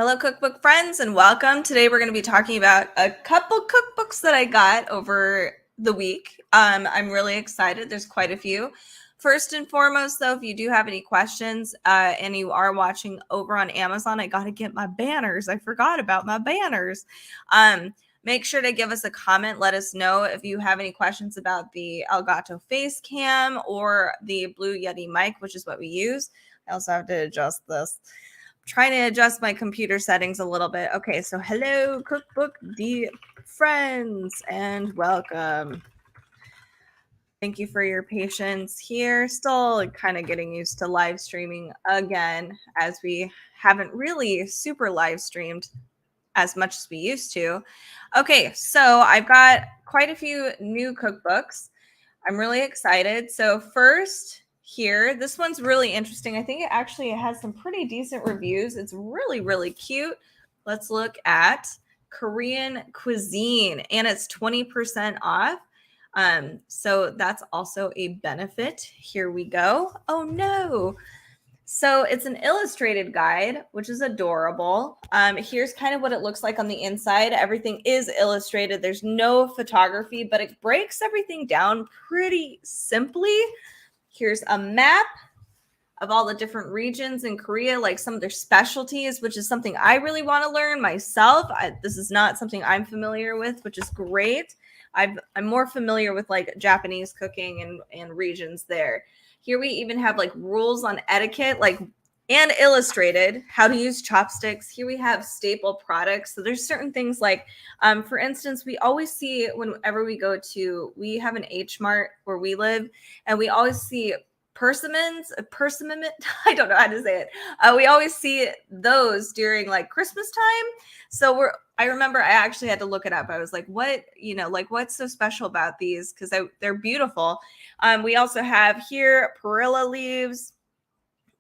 Hello, cookbook friends, and welcome. Today we're going to be talking about a couple cookbooks that I got over the week. I'm really excited. There's quite a few. First and foremost, though, if you do have any questions and you are watching over on Amazon, I got to get my banners. I forgot about my banners. Make sure to give us a comment. Let us know if you have any questions about the Elgato face cam or the Blue Yeti mic, which is what we use. I also have to adjust this. Trying to adjust my computer settings a little bit. Okay, so hello, Cookbook D friends, and welcome. Thank you for your patience here. Still kind of getting used to live streaming again, as we haven't really super live streamed as much as we used to. Okay, so I've got quite a few new cookbooks. I'm really excited. So first here, this one's really interesting. I think it actually has some pretty decent reviews. It's really, really cute. Let's look at Korean cuisine, and it's 20% off. So that's also a benefit. Here we go. Oh no. So it's an illustrated guide, which is adorable. Here's kind of what it looks like on the inside. Everything is illustrated. There's no photography, but it breaks everything down pretty simply. Here's a map of all the different regions in Korea, like some of their specialties, which is something I really want to learn myself. This is not something I'm familiar with, which is great. I'm more familiar with like Japanese cooking and regions there. Here we even have like rules on etiquette, like and illustrated how to use chopsticks. Here we have staple products. So there's certain things like, for instance, we always see whenever we go to, we have an H Mart where we live, and we always see persimmons, I don't know how to say it. We always see those during like Christmas time. So I remember I actually had to look it up. I was like, what, like what's so special about these? Because they're beautiful. We also have here perilla leaves.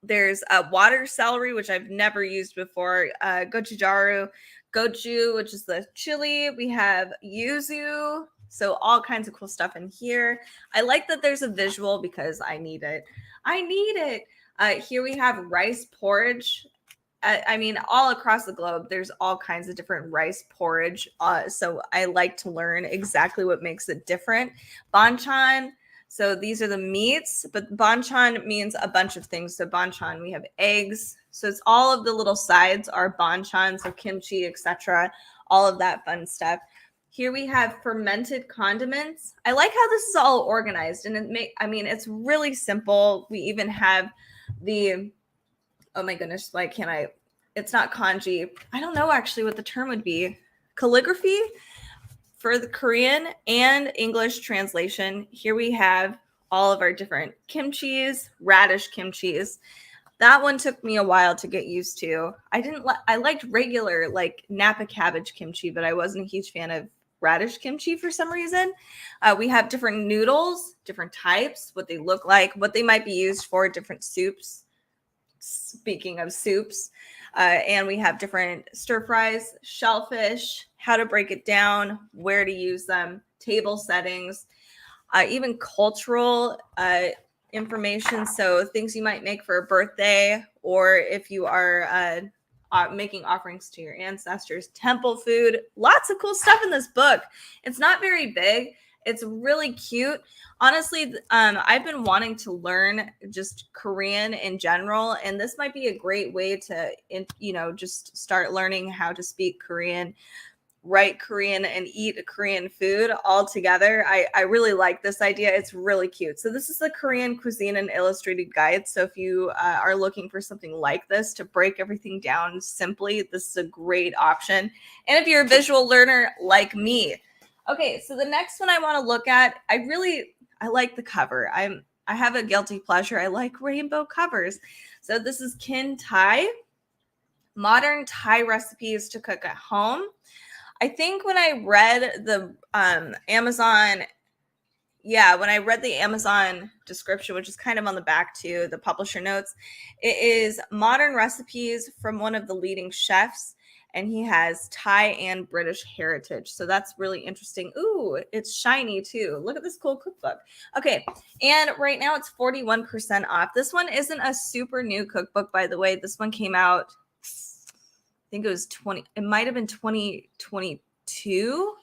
There's water celery, which I've never used before. Gochugaru, gochu, which is the chili. We have yuzu. So all kinds of cool stuff in here. I like that there's a visual because I need it. Here we have rice porridge. I mean, all across the globe, there's all kinds of different rice porridge. So I like to learn exactly what makes it different. Banchan. So these are the meats, but banchan means a bunch of things. So banchan, we have eggs. So it's all of the little sides are banchan, so kimchi, etc. All of that fun stuff. Here we have fermented condiments. I like how this is all organized, and it's really simple. We even have oh my goodness, why can't I? It's not kanji. I don't know actually what the term would be. Calligraphy for the Korean and English translation. Here we have all of our different kimchis, radish kimchis. That one took me a while to get used to. I liked regular like Napa cabbage kimchi, but I wasn't a huge fan of radish kimchi for some reason. We have different noodles, different types, what they look like, what they might be used for, different soups. Speaking of soups, and we have different stir fries, shellfish, how to break it down, where to use them, table settings, even cultural information. So things you might make for a birthday, or if you are making offerings to your ancestors, temple food, lots of cool stuff in this book. It's not very big. It's really cute. Honestly, I've been wanting to learn just Korean in general, and this might be a great way to, just start learning how to speak Korean, write Korean, and eat Korean food all together. I really like this idea. It's really cute. So this is the Korean Cuisine and Illustrated Guide. So if you are looking for something like this to break everything down simply, this is a great option. And if you're a visual learner like me, okay, so the next one I want to look at, I like the cover. I have a guilty pleasure. I like rainbow covers. So this is Kin Thai, modern Thai recipes to cook at home. I think when I read the Amazon description, which is kind of on the back too, the publisher notes, it is modern recipes from one of the leading chefs, and he has Thai and British heritage. So that's really interesting. Ooh, it's shiny too. Look at this cool cookbook. Okay, and right now it's 41% off. This one isn't a super new cookbook, by the way. This one came out think it was 20, it might have been 2022.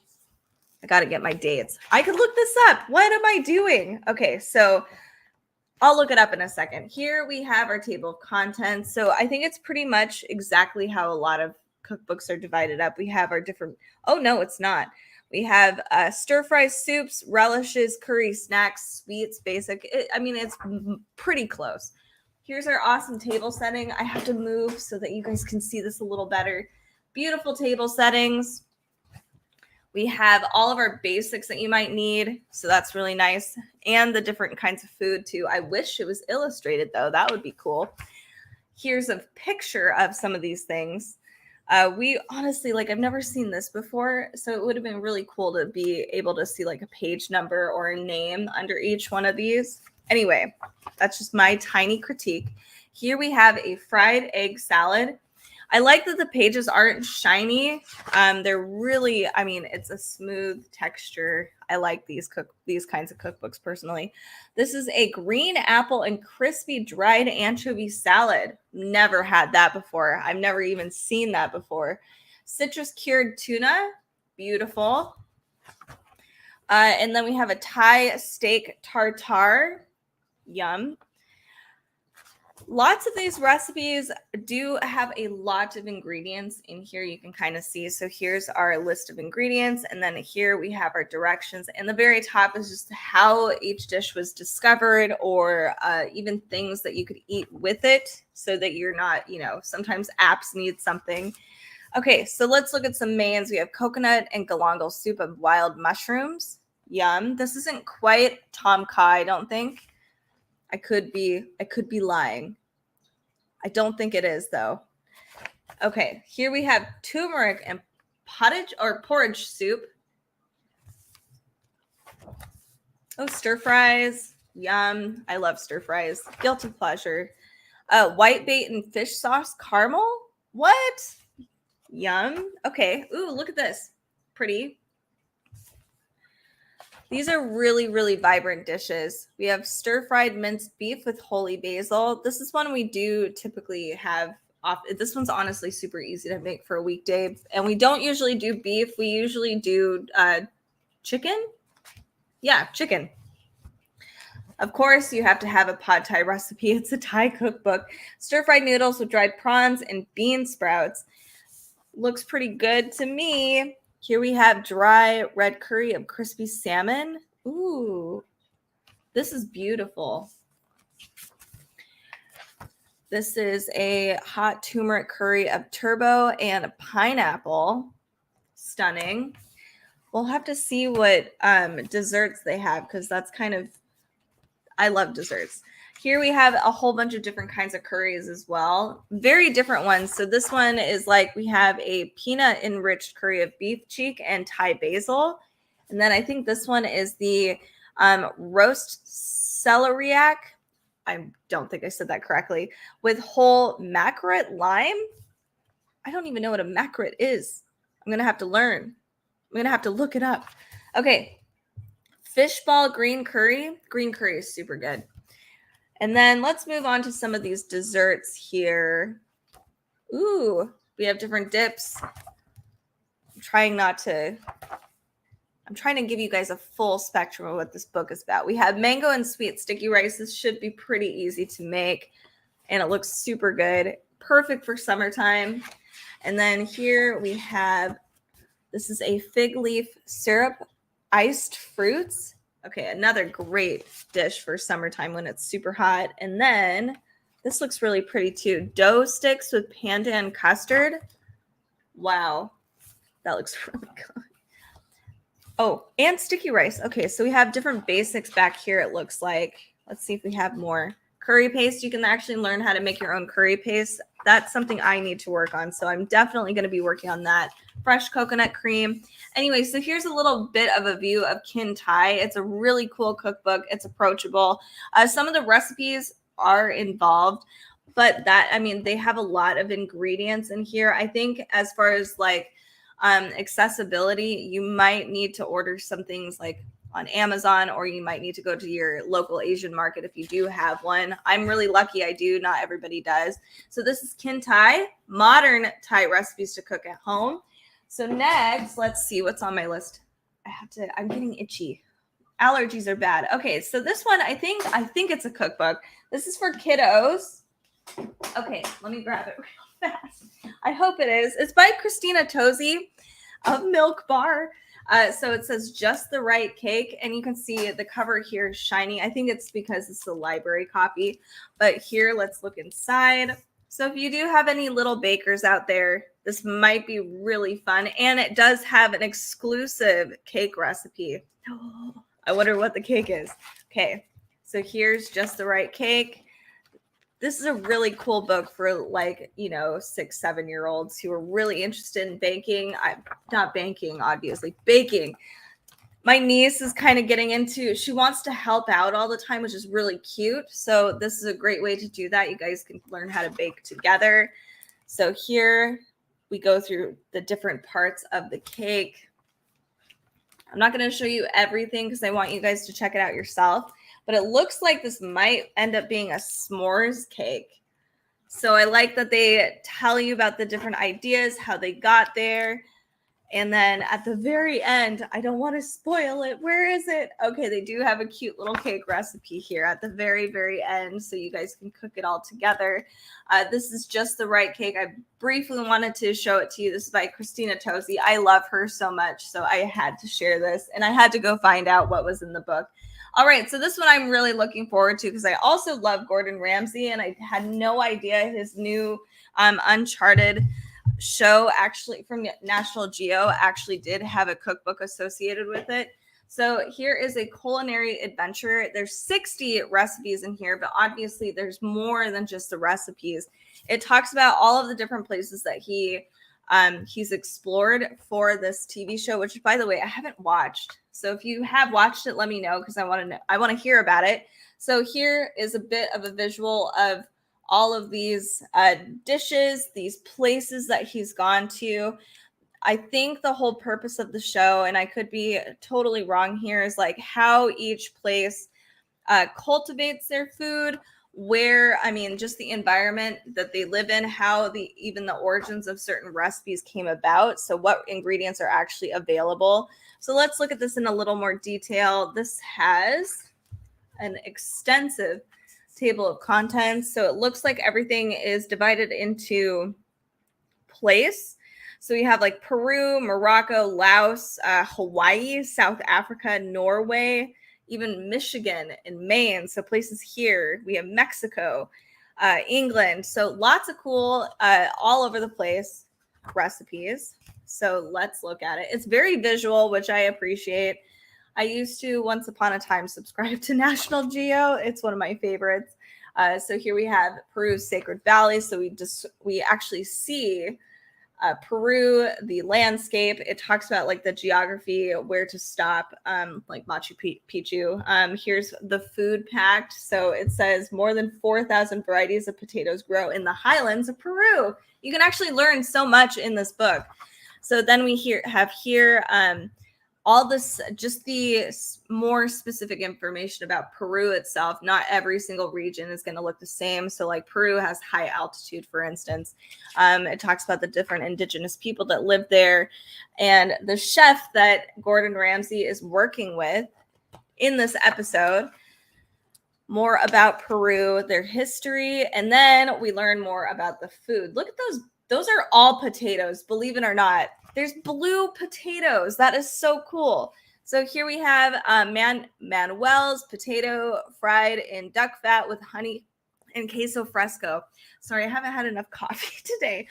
I got to get my dates. I could look this up. What am I doing? Okay, so I'll look it up in a second. Here we have our table of contents. So I think it's pretty much exactly how a lot of cookbooks are divided up. We have our different, oh no, it's not. We have stir fry soups, relishes, curry, snacks, sweets, basic. It's pretty close. Here's our awesome table setting. I have to move so that you guys can see this a little better. Beautiful table settings. We have all of our basics that you might need. So that's really nice. And the different kinds of food too. I wish it was illustrated though. That would be cool. Here's a picture of some of these things. We honestly, I've never seen this before. So it would have been really cool to be able to see a page number or a name under each one of these. Anyway, that's just my tiny critique. Here we have a fried egg salad. I like that the pages aren't shiny. They're really, it's a smooth texture. I like these kinds of cookbooks personally. This is a green apple and crispy dried anchovy salad. Never had that before. I've never even seen that before. Citrus cured tuna. Beautiful. And then we have a Thai steak tartare. Yum. Lots of these recipes do have a lot of ingredients in here. You can kind of see. So here's our list of ingredients. And then here we have our directions. And the very top is just how each dish was discovered, or even things that you could eat with it so that you're not, sometimes apps need something. Okay, so let's look at some mains. We have coconut and galangal soup of wild mushrooms. Yum. This isn't quite tom kha, I don't think. I could be lying. I don't think it is though. Okay, here we have turmeric and porridge soup. Oh, stir fries. Yum. I love stir fries. Guilty pleasure. White bait and fish sauce caramel. What? Yum. Okay. Ooh, look at this. Pretty. These are really, really vibrant dishes. We have stir-fried minced beef with holy basil. This is one we do typically have off. This one's honestly super easy to make for a weekday. And we don't usually do beef. We usually do chicken. Yeah, chicken. Of course, you have to have a pad thai recipe. It's a Thai cookbook. Stir-fried noodles with dried prawns and bean sprouts. Looks pretty good to me. Here we have dry red curry of crispy salmon. Ooh, this is beautiful. This is a hot turmeric curry of turbo and a pineapple. Stunning. We'll have to see what desserts they have, because that's I love desserts. Here we have a whole bunch of different kinds of curries as well. Very different ones. So this one is we have a peanut enriched curry of beef cheek and Thai basil. And then I think this one is the roast celeriac. I don't think I said that correctly. With whole mackerel lime. I don't even know what a mackerel is. I'm going to have to learn. I'm going to have to look it up. Okay. Fishball green curry. Green curry is super good. And then let's move on to some of these desserts here. Ooh, we have different dips. I'm trying to give you guys a full spectrum of what this book is about. We have mango and sweet sticky rice. This should be pretty easy to make, and it looks super good. Perfect for summertime. And then here we have, this is a fig leaf syrup iced fruits. Okay, another great dish for summertime when it's super hot. And then this looks really pretty too. Dough sticks with pandan custard. Wow, that looks really good. Oh, and sticky rice. Okay, so we have different basics back here, it looks like. Let's see if we have more. Curry paste. You can actually learn how to make your own curry paste. That's something I need to work on, so I'm definitely going to be working on that. Fresh coconut cream. Anyway, so here's a little bit of a view of Kin Thai. It's a really cool cookbook. It's approachable. Some of the recipes are involved, but they have a lot of ingredients in here. I think as far as accessibility, you might need to order some things on Amazon, or you might need to go to your local Asian market if you do have one. I'm really lucky I do. Not everybody does. So this is Kin Thai, modern Thai recipes to cook at home. So next, let's see what's on my list. I'm getting itchy. Allergies are bad. Okay, so this one, I think it's a cookbook. This is for kiddos. Okay, let me grab it real fast. I hope it is. It's by Christina Tosi of Milk Bar. So it says Just the Right Cake, and you can see the cover here is shiny. I think it's because it's the library copy. But here, let's look inside. So if you do have any little bakers out there, this might be really fun. And it does have an exclusive cake recipe. Oh, I wonder what the cake is. Okay, so here's Just the Right Cake. This is a really cool book for 6-7-year-olds who are really interested in baking. Not banking, obviously, baking. My niece is kind of getting into, she wants to help out all the time, which is really cute. So this is a great way to do that. You guys can learn how to bake together. So here we go through the different parts of the cake. I'm not going to show you everything because I want you guys to check it out yourself. But it looks like this might end up being a s'mores cake. So I like that they tell you about the different ideas, how they got there. And then at the very end, I don't want to spoil it. Where is it? Okay, they do have a cute little cake recipe here at the very, very end, so you guys can cook it all together. This is Just the Right Cake. I briefly wanted to show it to you. This is by Christina Tosi. I love her so much, so I had to share this, and I had to go find out what was in the book. All right, so this one I'm really looking forward to because I also love Gordon Ramsay, and I had no idea his new Uncharted show actually from National Geo actually did have a cookbook associated with it. So here is a culinary adventure. There's 60 recipes in here, but obviously there's more than just the recipes. It talks about all of the different places that he's explored for this TV show, which, by the way, I haven't watched. So if you have watched it, let me know because I want to hear about it. So here is a bit of a visual of all of these dishes, these places that he's gone to. I think the whole purpose of the show, and I could be totally wrong here, is like how each place cultivates their food, just the environment that they live in, how even the origins of certain recipes came about. So what ingredients are actually available. So let's look at this in a little more detail. This has an extensive table of contents. So it looks like everything is divided into place. So we have like Peru, Morocco, Laos, Hawaii, South Africa, Norway, even Michigan and Maine. So places here. We have Mexico, England. So lots of cool, all over the place recipes. So let's look at it. It's very visual, which I appreciate. I used to once upon a time subscribe to National Geo. It's one of my favorites. So here we have Peru's Sacred Valley. So we actually see Peru, the landscape. It talks about like the geography, where to stop, like Machu Picchu. Here's the food packed. So it says more than 4,000 varieties of potatoes grow in the highlands of Peru. You can actually learn so much in this book. So then we have here all this, just the more specific information about Peru itself. Not every single region is going to look the same. So like Peru has high altitude, for instance. It talks about the different indigenous people that live there. And the chef that Gordon Ramsay is working with in this episode, more about Peru, their history, and then we learn more about the food. Look at those. Those are all potatoes, believe it or not. There's blue potatoes. That is so cool. So here we have Manuel's potato fried in duck fat with honey and queso fresco. Sorry, I haven't had enough coffee today.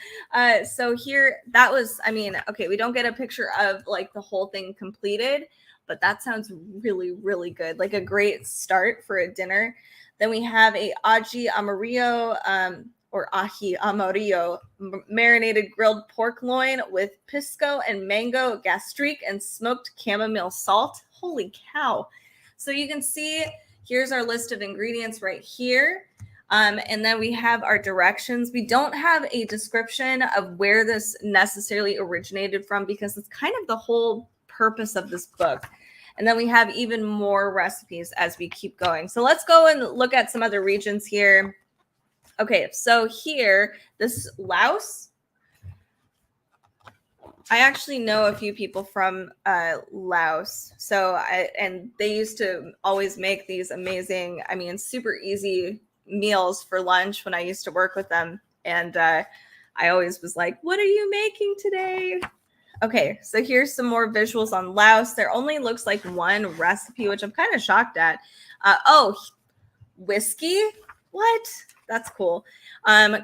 So here, that was, okay, we don't get a picture of like the whole thing completed, but that sounds really, really good. Like a great start for a dinner. Then we have a aji amarillo, or ají amarillo, marinated grilled pork loin with pisco and mango gastrique and smoked chamomile salt. Holy cow. So you can see, here's our list of ingredients right here. And then we have our directions. We don't have a description of where this necessarily originated from because it's kind of the whole purpose of this book. And then we have even more recipes as we keep going. So let's go and look at some other regions here. Okay, so here, this Laos. I actually know a few people from Laos. And they used to always make these amazing, I mean, super easy meals for lunch when I used to work with them. And I always was like, what are you making today? Okay, so here's some more visuals on Laos. There only looks like one recipe, which I'm kind of shocked at. Whiskey? What? That's cool.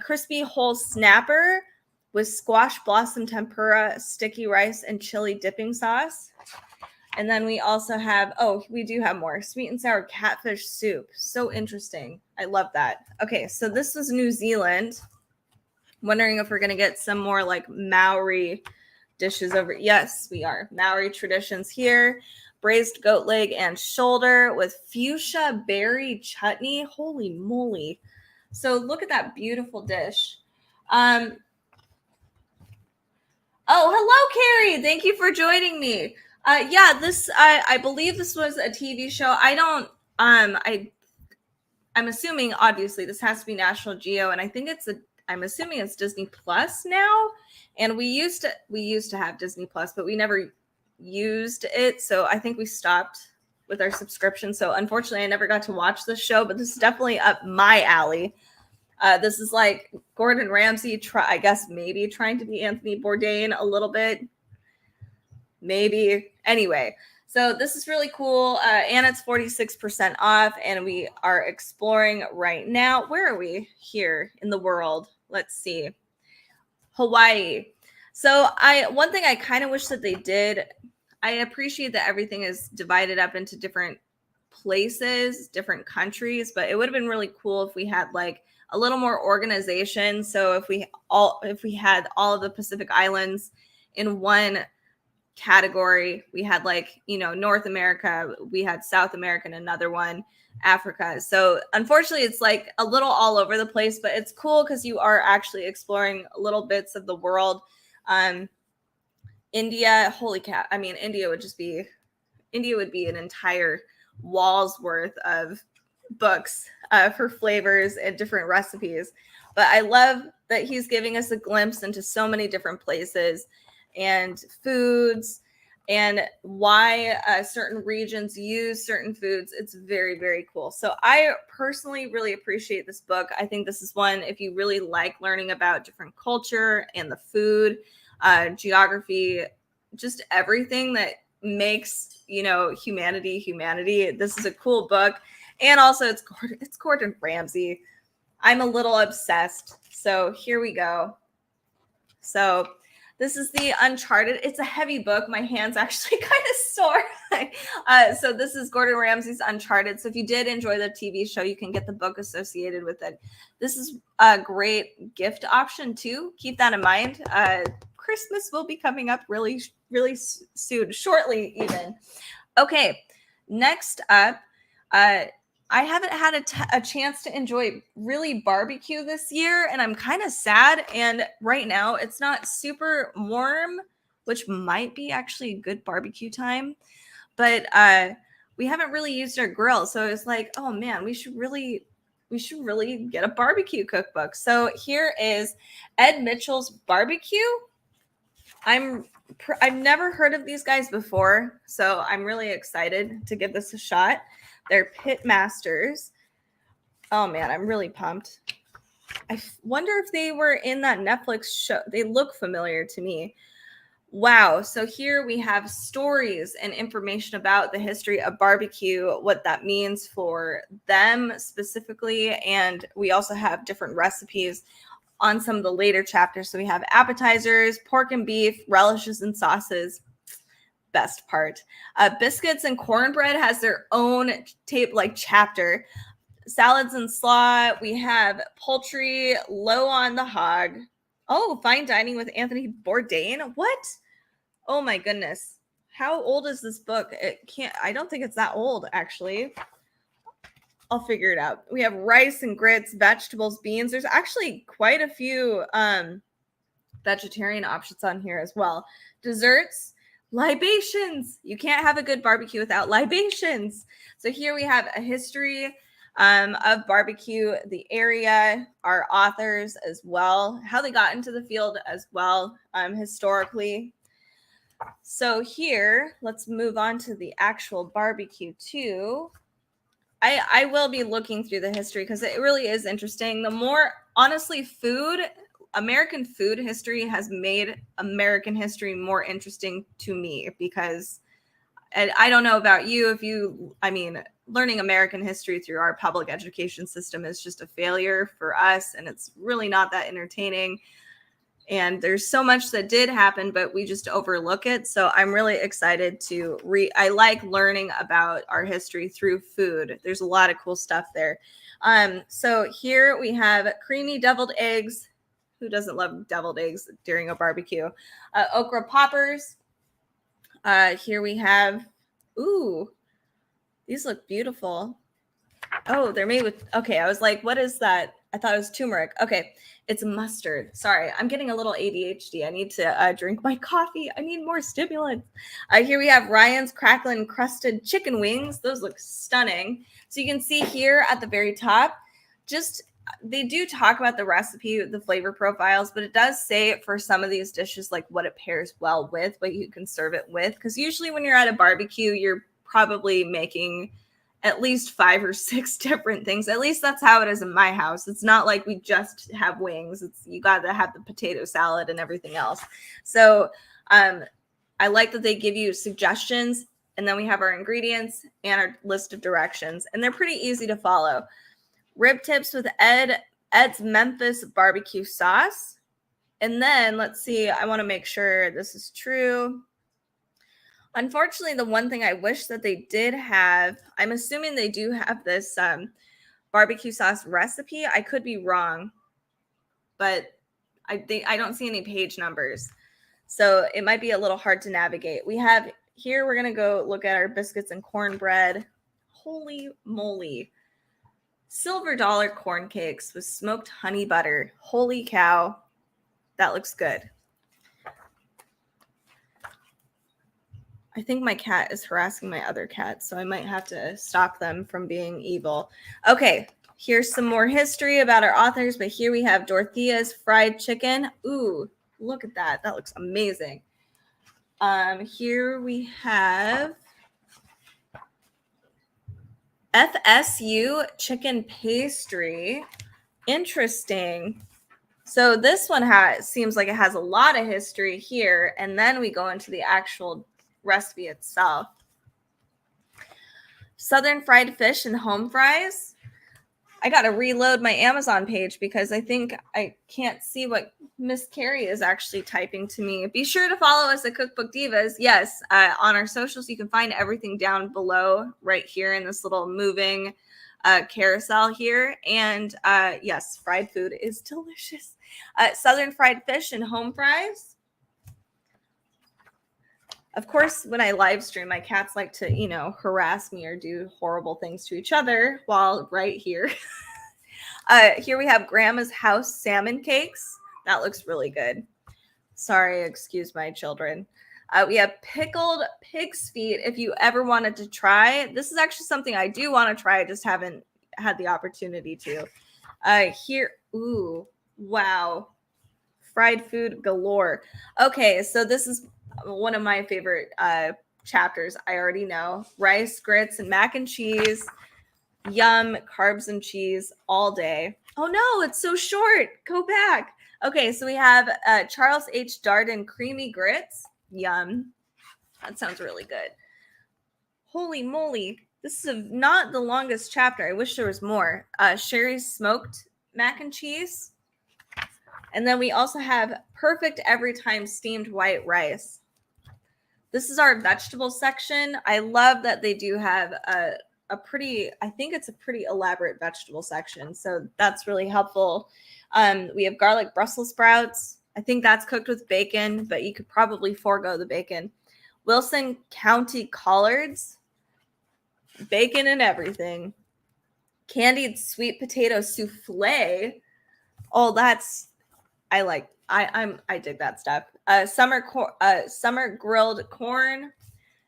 Crispy whole snapper with squash blossom tempura, sticky rice, and chili dipping sauce. And then we also have, we do have more. Sweet and sour catfish soup. So interesting. I love that. Okay, so this was New Zealand. Wondering if we're going to get some more like Maori dishes over. Yes, we are. Maori traditions here. Braised goat leg and shoulder with fuchsia berry chutney. Holy moly. So look at that beautiful dish. Hello, Carrie. Thank you for joining me. I believe this was a TV show. I'm assuming obviously this has to be National Geo, and I think I'm assuming it's Disney Plus now. And we used to have Disney Plus, but we never used it. So I think we stopped with our subscription. So unfortunately, I never got to watch this show, but this is definitely up my alley. This is like Gordon Ramsay, I guess maybe trying to be Anthony Bourdain a little bit. Maybe. Anyway, so this is really cool. And it's 46% off. And we are exploring right now. Where are we here in the world? Let's see. Hawaii. So one thing I kind of wish that they did, I appreciate that everything is divided up into different places, different countries, but it would have been really cool if we had like a little more organization. So if we had all of the Pacific Islands in one category, we had like, North America, we had South America in another one, Africa. So unfortunately, it's like a little all over the place, but it's cool because you are actually exploring little bits of the world. India, holy cow. I mean, India would be an entire wall's worth of books for flavors and different recipes. But I love that he's giving us a glimpse into so many different places and foods and why certain regions use certain foods. It's very, very cool. So I personally really appreciate this book. I think this is one, if you really like learning about different culture and the food, geography, just everything that makes, humanity. This is a cool book. And also it's Gordon Ramsay. I'm a little obsessed. So here we go. So this is the Uncharted. It's a heavy book. My hand's actually kind of sore. So this is Gordon Ramsay's Uncharted. So if you did enjoy the TV show, you can get the book associated with it. This is a great gift option too. Keep that in mind. Christmas will be coming up really, really soon, shortly even. Okay, next up, I haven't had a chance to enjoy really barbecue this year, and I'm kind of sad. And right now, it's not super warm, which might be actually a good barbecue time. But we haven't really used our grill, so it's like, oh man, we should really get a barbecue cookbook. So here is Ed Mitchell's Barbecue. I've never heard of these guys before, so I'm really excited to give this a shot. They're pit masters. Oh man, I'm really pumped. I wonder if they were in that Netflix show. They look familiar to me. Wow. So here we have stories and information about the history of barbecue, what that means for them specifically. And we also have different recipes on some of the later chapters. So we have appetizers, pork and beef, relishes and sauces. Best part. Biscuits and cornbread has their own chapter. Salads and slaw. We have poultry, low on the hog. Oh, fine dining with Anthony Bourdain. What? Oh my goodness. How old is this book? I don't think it's that old, actually. I'll figure it out. We have rice and grits, vegetables, beans. There's actually quite a few vegetarian options on here as well. Desserts. libations. You can't have a good barbecue without libations. So here we have a history of barbecue, the area, our authors as well, how they got into the field as well, historically. So here, let's move on to the actual barbecue too. I will be looking through the history because it really is interesting. The more, honestly, American food history has made American history more interesting to me because, and I don't know about you, learning American history through our public education system is just a failure for us, and it's really not that entertaining. And there's so much that did happen, but we just overlook it. So I'm really excited to I like learning about our history through food. There's a lot of cool stuff there. So here we have creamy deviled eggs. Who doesn't love deviled eggs during a barbecue? Okra poppers. Here we have, ooh, these look beautiful. Oh, they're made with, okay, I was like, what is that? I thought it was turmeric. Okay, it's mustard. Sorry, I'm getting a little ADHD. I need to drink my coffee. I need more stimulants. Here we have Ryan's crackling crusted chicken wings. Those look stunning. So you can see here at the very top, they do talk about the recipe, the flavor profiles, but it does say for some of these dishes, like what it pairs well with, what you can serve it with. Because usually when you're at a barbecue, you're probably making at least 5 or 6 different things. At least that's how it is in my house. It's not like we just have wings. You got to have the potato salad and everything else. So I like that they give you suggestions, and then we have our ingredients and our list of directions, and they're pretty easy to follow. Rib tips with Ed's Memphis barbecue sauce. And then let's see, I want to make sure this is true. Unfortunately, the one thing I wish that they did have, I'm assuming they do have this barbecue sauce recipe. I could be wrong, but I don't see any page numbers. So it might be a little hard to navigate. We have here, we're going to go look at our biscuits and cornbread. Holy moly. Silver dollar corn cakes with smoked honey butter. Holy cow. That looks good. I think my cat is harassing my other cat, so I might have to stop them from being evil. Okay, here's some more history about our authors, but here we have Dorothea's fried chicken. Ooh, look at that. That looks amazing. Here we have FSU chicken pastry. Interesting. So this one seems like it has a lot of history here, and then we go into the actual recipe itself. Southern fried fish and home fries. I got to reload my Amazon page because I think I can't see what Miss Carrie is actually typing to me. Be sure to follow us at Cookbook Divas. Yes, on our socials, you can find everything down below right here in this little moving carousel here. And yes, fried food is delicious. Southern fried fish and home fries. Of course, when I live stream, my cats like to, harass me or do horrible things to each other while right here. Here we have Grandma's House salmon cakes. That looks really good. Sorry, excuse my children. We have pickled pig's feet. If you ever wanted to try, this is actually something I do want to try. I just haven't had the opportunity to. Here, ooh, wow. Fried food galore. Okay, so this is one of my favorite chapters. I already know. Rice, grits, and mac and cheese. Yum, carbs and cheese all day. Oh no, it's so short. Go back. Okay, so we have Charles H. Darden creamy grits. Yum. That sounds really good. Holy moly. This is not the longest chapter. I wish there was more. Sherry's smoked mac and cheese. And then we also have perfect every time steamed white rice. This is our vegetable section. I love that they do have a pretty elaborate vegetable section. So that's really helpful. We have garlic Brussels sprouts. I think that's cooked with bacon, but you could probably forego the bacon. Wilson County collards, bacon and everything. Candied sweet potato souffle. Oh, I dig that stuff. Summer grilled corn.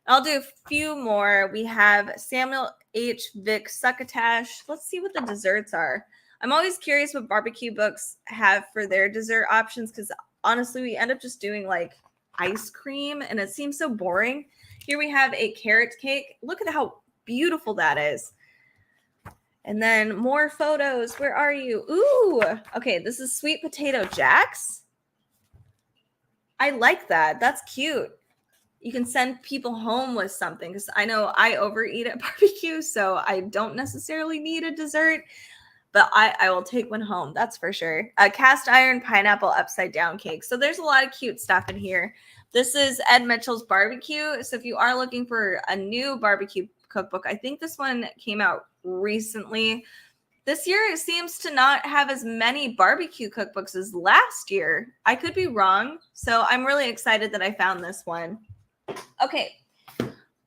I'll do a few more. We have Samuel H. Vick succotash. Let's see what the desserts are. I'm always curious what barbecue books have for their dessert options because honestly, we end up just doing like ice cream and it seems so boring. Here we have a carrot cake. Look at how beautiful that is. And then more photos. Where are you? Ooh, okay. This is sweet potato jacks. I like that. That's cute. You can send people home with something because I know I overeat at barbecue, so I don't necessarily need a dessert, but I will take one home. That's for sure. A cast iron pineapple upside down cake. So there's a lot of cute stuff in here. This is Ed Mitchell's Barbecue. So if you are looking for a new barbecue cookbook, I think this one came out recently. This year, it seems to not have as many barbecue cookbooks as last year. I could be wrong. So I'm really excited that I found this one. Okay,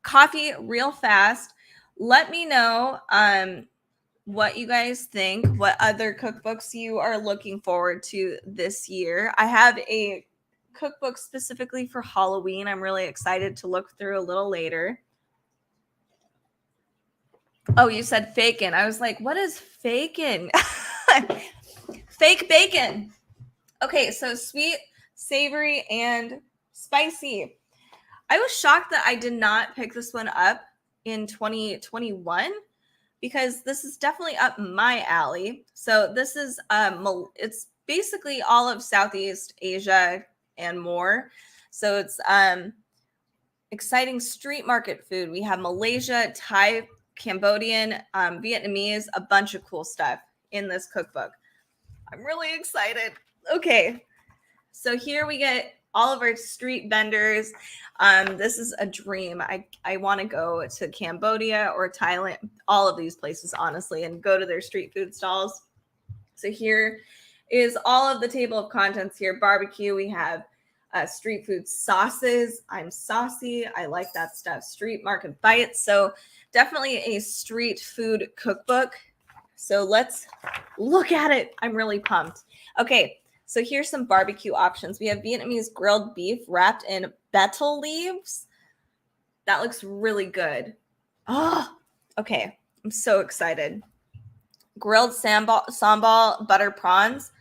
coffee real fast. Let me know what you guys think, what other cookbooks you are looking forward to this year. I have a cookbook specifically for Halloween. I'm really excited to look through a little later. Oh, you said fakin. I was like, what is fakin? Fake bacon. Okay, so sweet, savory, and spicy. I was shocked that I did not pick this one up in 2021 because this is definitely up my alley. So this is it's basically all of Southeast Asia and more. So it's exciting street market food. We have Malaysia, Thai, Cambodian, Vietnamese, a bunch of cool stuff in this cookbook. I'm really excited. Okay, so here we get all of our street vendors. This is a dream. I want to go to Cambodia or Thailand, all of these places, honestly, and go to their street food stalls. So here is all of the table of contents here. Barbecue, we have street food sauces. I'm saucy. I like that stuff. Street market bites. So definitely a street food cookbook. So let's look at it. I'm really pumped. Okay. So here's some barbecue options. We have Vietnamese grilled beef wrapped in betel leaves. That looks really good. Oh, okay. I'm so excited. Grilled sambal butter prawns.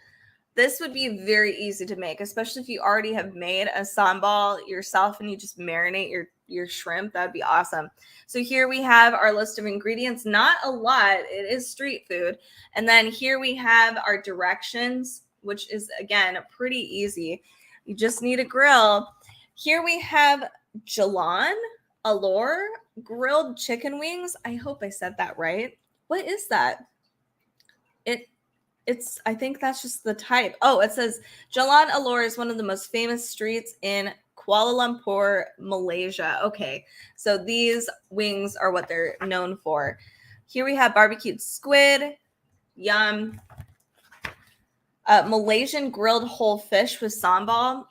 This would be very easy to make, especially if you already have made a sambal yourself and you just marinate your shrimp. That'd be awesome. So here we have our list of ingredients. Not a lot. It is street food. And then here we have our directions, which is, again, pretty easy. You just need a grill. Here we have Jalan Alor grilled chicken wings. I hope I said that right. What is that? I think that's just the type. Oh, it says Jalan Alor is one of the most famous streets in Kuala Lumpur, Malaysia. Okay, so these wings are what they're known for. Here we have barbecued squid. Yum. Malaysian grilled whole fish with sambal.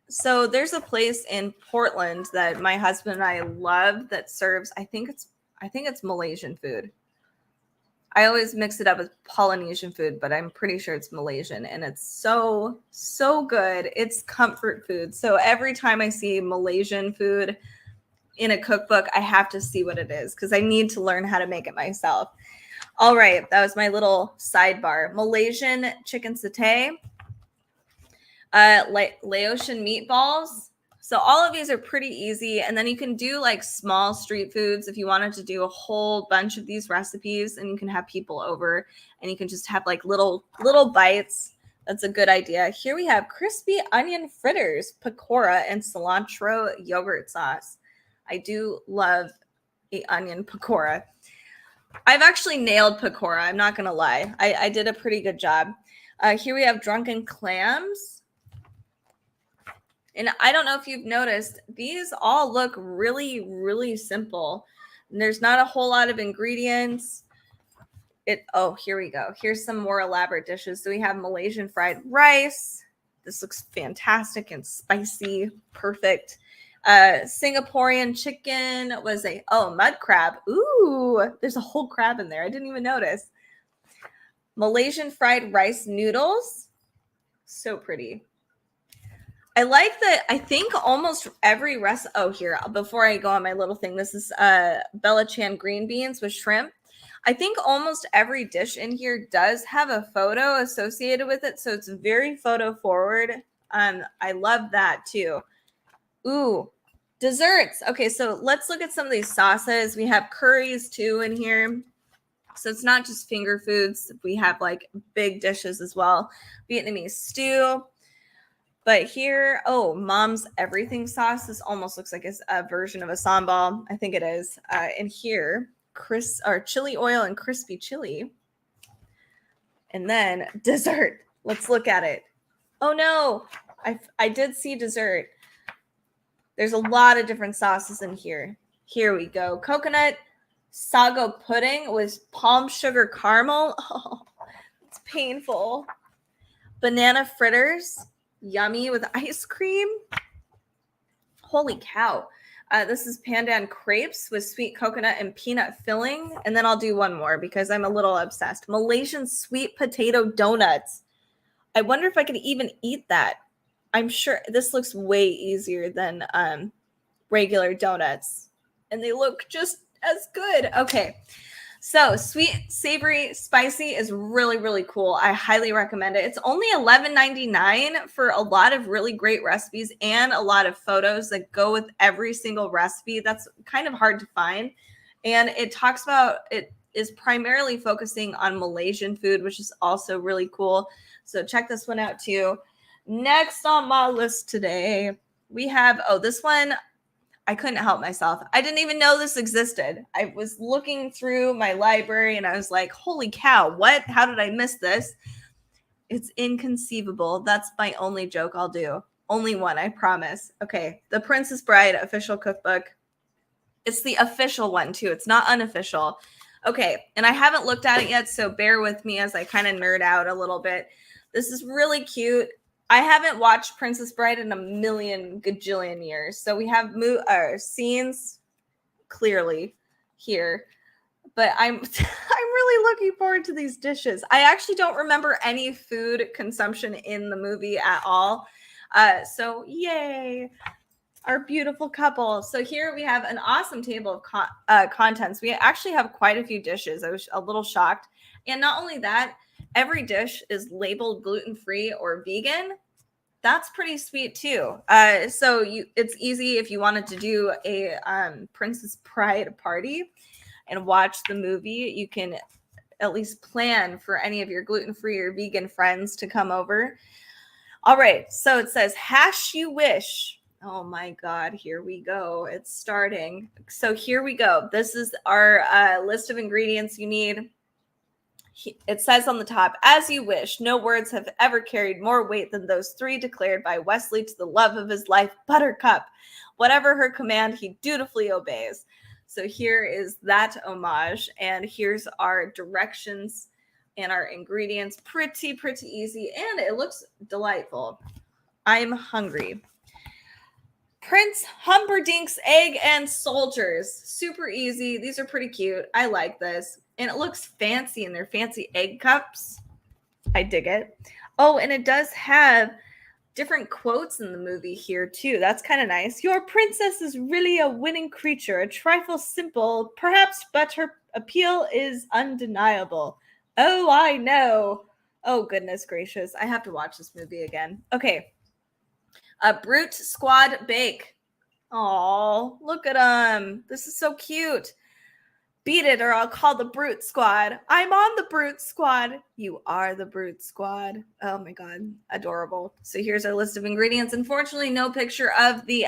So there's a place in Portland that my husband and I love that serves, I think it's Malaysian food. I always mix it up with Polynesian food, but I'm pretty sure it's Malaysian, and it's so, so good. It's comfort food. So every time I see Malaysian food in a cookbook, I have to see what it is because I need to learn how to make it myself. All right, that was my little sidebar. Malaysian chicken satay, Laotian meatballs. So all of these are pretty easy. And then you can do like small street foods if you wanted to do a whole bunch of these recipes, and you can have people over and you can just have like little bites. That's a good idea. Here we have crispy onion fritters, pakora, and cilantro yogurt sauce. I do love the onion pakora. I've actually nailed pakora. I'm not going to lie. I did a pretty good job. Here we have drunken clams. And I don't know if you've noticed, these all look really, really simple. And there's not a whole lot of ingredients. Here we go. Here's some more elaborate dishes. So we have Malaysian fried rice. This looks fantastic and spicy. Perfect. Singaporean chicken was mud crab. Ooh, there's a whole crab in there. I didn't even notice. Malaysian fried rice noodles. So pretty. I like that. I think almost every oh, here, before I go on my little thing, this is Bella Chan green beans with shrimp. I think almost every dish in here does have a photo associated with it, so it's very photo forward. I love that too. Ooh, desserts. Okay, so let's look at some of these sauces. We have curries too in here. So it's not just finger foods. We have like big dishes as well. Vietnamese stew. But here, oh, Mom's everything sauce. This almost looks like a version of a sambal. I think it is. And here, chili oil and crispy chili. And then dessert. Let's look at it. Oh no, I did see dessert. There's a lot of different sauces in here. Here we go. Coconut sago pudding with palm sugar caramel. Oh, it's painful. Banana fritters. Yummy with ice cream. Holy cow. This is pandan crepes with sweet coconut and peanut filling. And then I'll do one more because I'm a little obsessed. Malaysian sweet potato donuts. I wonder if I could even eat that. I'm sure this looks way easier than regular donuts. And they look just as good. Okay. So sweet, savory, spicy is really, really cool. I highly recommend it. It's only $11.99 for a lot of really great recipes and a lot of photos that go with every single recipe. That's kind of hard to find. And it talks about, it is primarily focusing on Malaysian food, which is also really cool. So check this one out too. Next on my list today, we have, this one, I couldn't help myself. I didn't even know this existed. I was looking through my library and I was like, holy cow, what? How did I miss this? It's inconceivable. That's my only joke I'll do. Only one, I promise. Okay, The Princess Bride official cookbook. It's the official one too. It's not unofficial. Okay, and I haven't looked at it yet, so bear with me as I kind of nerd out a little bit. This is really cute. I haven't watched Princess Bride in a million gajillion years. So we have scenes clearly here. But I'm really looking forward to these dishes. I actually don't remember any food consumption in the movie at all. So yay, our beautiful couple. So here we have an awesome table of contents. We actually have quite a few dishes. I was a little shocked. And not only that, every dish is labeled gluten-free or vegan. That's pretty sweet too. So it's easy if you wanted to do a Princess Bride party and watch the movie. You can at least plan for any of your gluten-free or vegan friends to come over. All right. So it says hash you wish. Oh my God. Here we go. It's starting. So here we go. This is our list of ingredients you need. It says on the top, as you wish, no words have ever carried more weight than those 3 declared by Wesley to the love of his life, Buttercup. Whatever her command, he dutifully obeys. So here is that homage. And here's our directions and our ingredients. Pretty easy. And it looks delightful. I'm hungry. Prince Humperdinck's Egg and Soldiers. Super easy. These are pretty cute. I like this. And it looks fancy in their fancy egg cups. I dig it. Oh, and it does have different quotes in the movie here too. That's kind of nice. Your princess is really a winning creature, a trifle simple, perhaps, but her appeal is undeniable. Oh, I know. Oh, goodness gracious. I have to watch this movie again. Okay. A Brute Squad Bake. Oh, look at them. This is so cute. Beat it or I'll call the Brute Squad. I'm on the Brute Squad. You are the Brute Squad. Oh my God. Adorable. So here's our list of ingredients. Unfortunately, no picture of they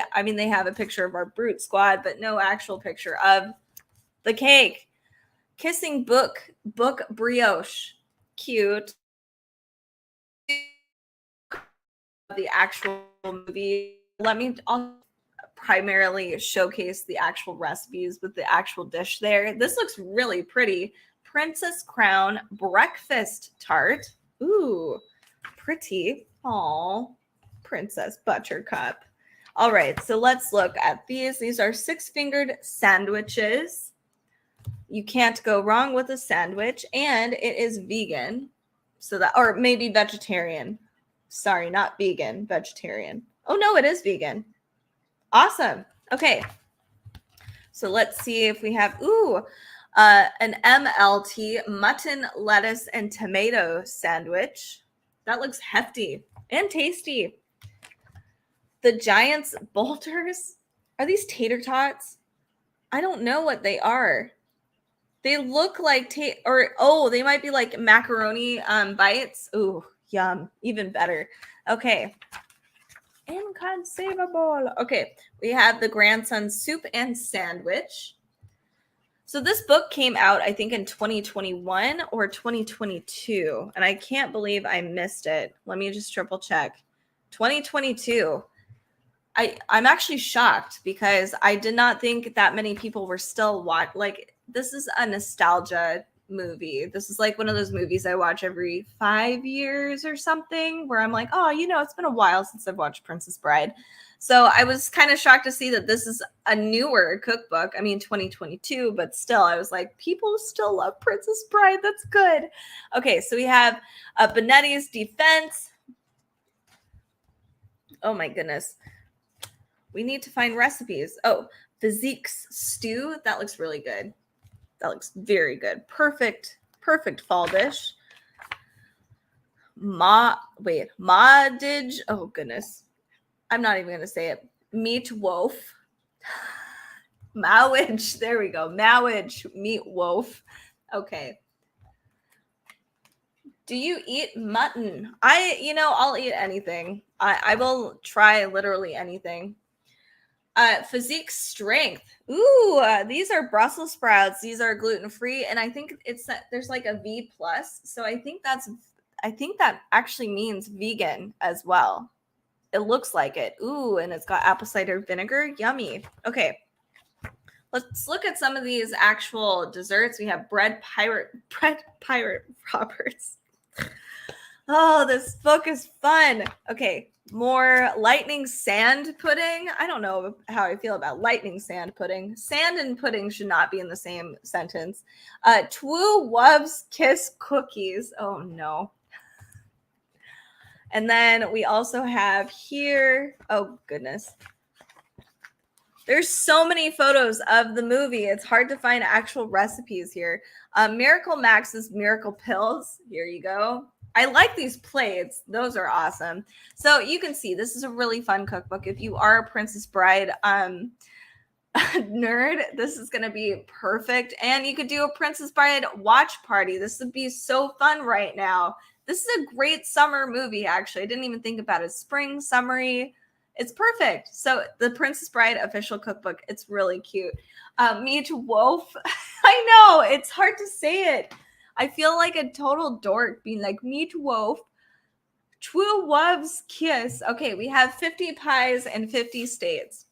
have a picture of our Brute Squad, but no actual picture of the cake. Kissing book brioche. Cute. The actual movie. I'll primarily showcase the actual recipes with the actual dish there. This looks really pretty. Princess Crown breakfast tart. Ooh, pretty. Aw, Princess Buttercup. All right, so let's look at these. These are 6-fingered sandwiches. You can't go wrong with a sandwich, and it is vegan. So that, or maybe vegetarian. Sorry, not vegan, vegetarian. Oh, no, it is vegan. Awesome. Okay. So let's see if we have, an MLT, mutton, lettuce, and tomato sandwich. That looks hefty and tasty. The Giants bolters. Are these tater tots? I don't know what they are. They look like they might be like macaroni bites. Ooh, yum, even better. Okay. Inconceivable. Okay, we have the grandson soup and sandwich. So this book came out, I think, in 2021 or 2022, and I can't believe I missed it. Let me just triple check. 2022. I'm actually shocked because I did not think that many people were still like this is a nostalgia movie. This is like one of those movies I watch every 5 years or something where I'm like, "Oh, it's been a while since I've watched Princess Bride." So I was kind of shocked to see that this is a newer cookbook. I mean, 2022, but still, I was like, people still love Princess Bride. That's good. Okay, so we have Benetti's Defense. Oh my goodness. We need to find recipes. Oh, Physique's stew. That looks really good. That looks very good. Perfect fall dish. Maudage. Oh goodness. I'm not even gonna say it. Meat wolf. Mowage. There we go. Mowage. Meat wolf. Okay. Do you eat mutton? I'll eat anything. I will try literally anything. Physique strength. Ooh, these are Brussels sprouts. These are gluten-free, and I think there's like a V plus. So I think that actually means vegan as well. It looks like it. Ooh, and it's got apple cider vinegar. Yummy. Okay. Let's look at some of these actual desserts. We have bread pirate Roberts. Oh, this book is fun. Okay, more lightning sand pudding. I don't know how I feel about lightning sand pudding. Sand and pudding should not be in the same sentence. Two Wubs Kiss cookies. Oh no. And then we also have here, oh goodness. There's so many photos of the movie. It's hard to find actual recipes here. Miracle Max's Miracle Pills. Here you go. I like these plates. Those are awesome. So you can see this is a really fun cookbook. If you are a Princess Bride nerd, this is going to be perfect. And you could do a Princess Bride watch party. This would be so fun right now. This is a great summer movie, actually. I didn't even think about it. Spring, summery. It's perfect. So the Princess Bride official cookbook, it's really cute. Meat Wolf. I know, it's hard to say it. I feel like a total dork being like, Meat Wolf. True Love's Kiss. Okay, we have 50 pies and 50 states.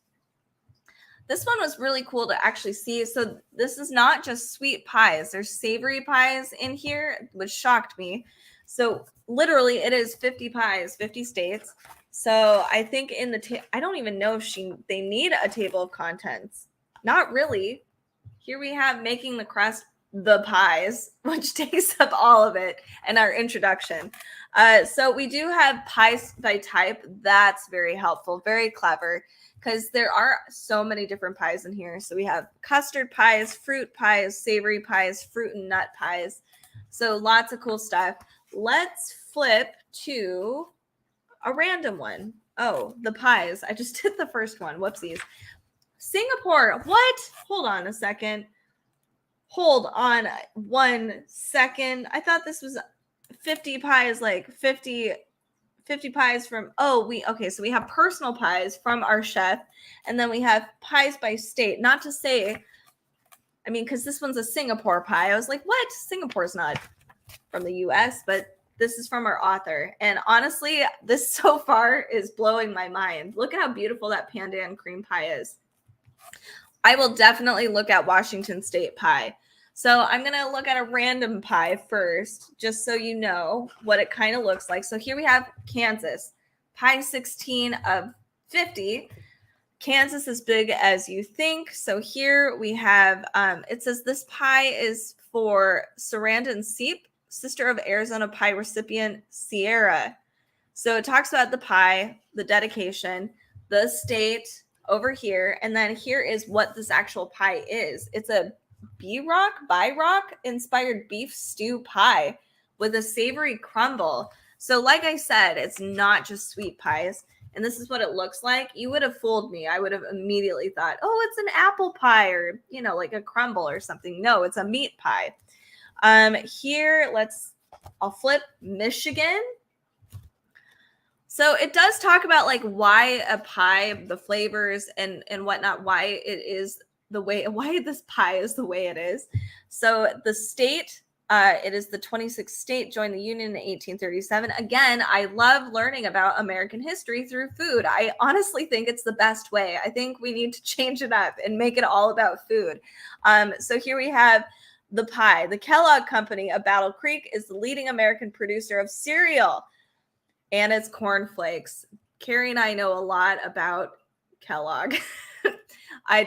This one was really cool to actually see. So this is not just sweet pies. There's savory pies in here, which shocked me. So literally it is 50 pies, 50 states. So I think in the I don't even know if they need a table of contents. Not really. Here we have making the crust the pies, which takes up all of it, and our introduction. So we do have pies by type. That's very helpful, very clever, because there are so many different pies in here. So we have custard pies, fruit pies, savory pies, fruit and nut pies. So lots of cool stuff. Let's flip to a random one. Oh, the pies. I just did the first one. Whoopsies. Singapore. What? Hold on a second. Hold on 1 second. I thought this was 50 pies, like 50 pies from, okay, so we have personal pies from our chef, and then we have pies by state. Not to say, I mean, because this one's a Singapore pie. I was like, what? Singapore's not from the US, but this is from our author. And honestly, this so far is blowing my mind. Look at how beautiful that pandan cream pie is. I will definitely look at Washington State pie. So I'm going to look at a random pie first, just so you know what it kind of looks like. So here we have Kansas, pie 16 of 50. Kansas is big as you think. So here we have, it says this pie is for Sarandon Seep, sister of Arizona pie recipient Sierra. So it talks about the pie, the dedication, the state over here, and then here is what this actual pie is. It's a by rock inspired beef stew pie with a savory crumble. So like I said, it's not just sweet pies. And this is what it looks like. You would have fooled me. I would have immediately thought, oh, it's an apple pie or, like a crumble or something. No, it's a meat pie. Here, I'll flip Michigan. So it does talk about like why a pie, the flavors and whatnot, why it is why this pie is the way it is. So the state, it is the 26th state, joined the Union in 1837. Again, I love learning about American history through food. I honestly think it's the best way. I think we need to change it up and make it all about food. So here we have the pie. The Kellogg Company of Battle Creek is the leading American producer of cereal and its cornflakes. Carrie and I know a lot about Kellogg. I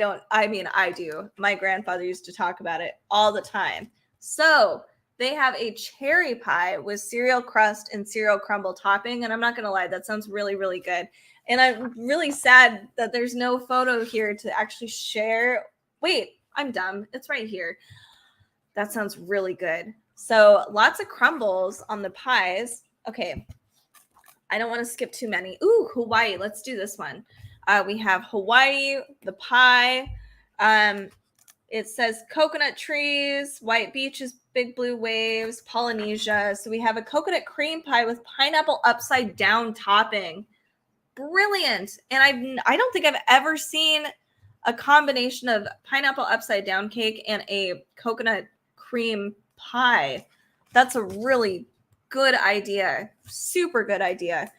do. My grandfather used to talk about it all the time. So they have a cherry pie with cereal crust and cereal crumble topping. And I'm not going to lie, that sounds really, really good. And I'm really sad that there's no photo here to actually share. Wait, I'm dumb. It's right here. That sounds really good. So lots of crumbles on the pies. Okay. I don't want to skip too many. Ooh, Hawaii. Let's do this one. We have Hawaii, the pie. It says coconut trees, white beaches, big blue waves, Polynesia. So we have a coconut cream pie with pineapple upside down topping. Brilliant. And I don't think I've ever seen a combination of pineapple upside down cake and a coconut cream pie. That's a really good idea. Super good idea.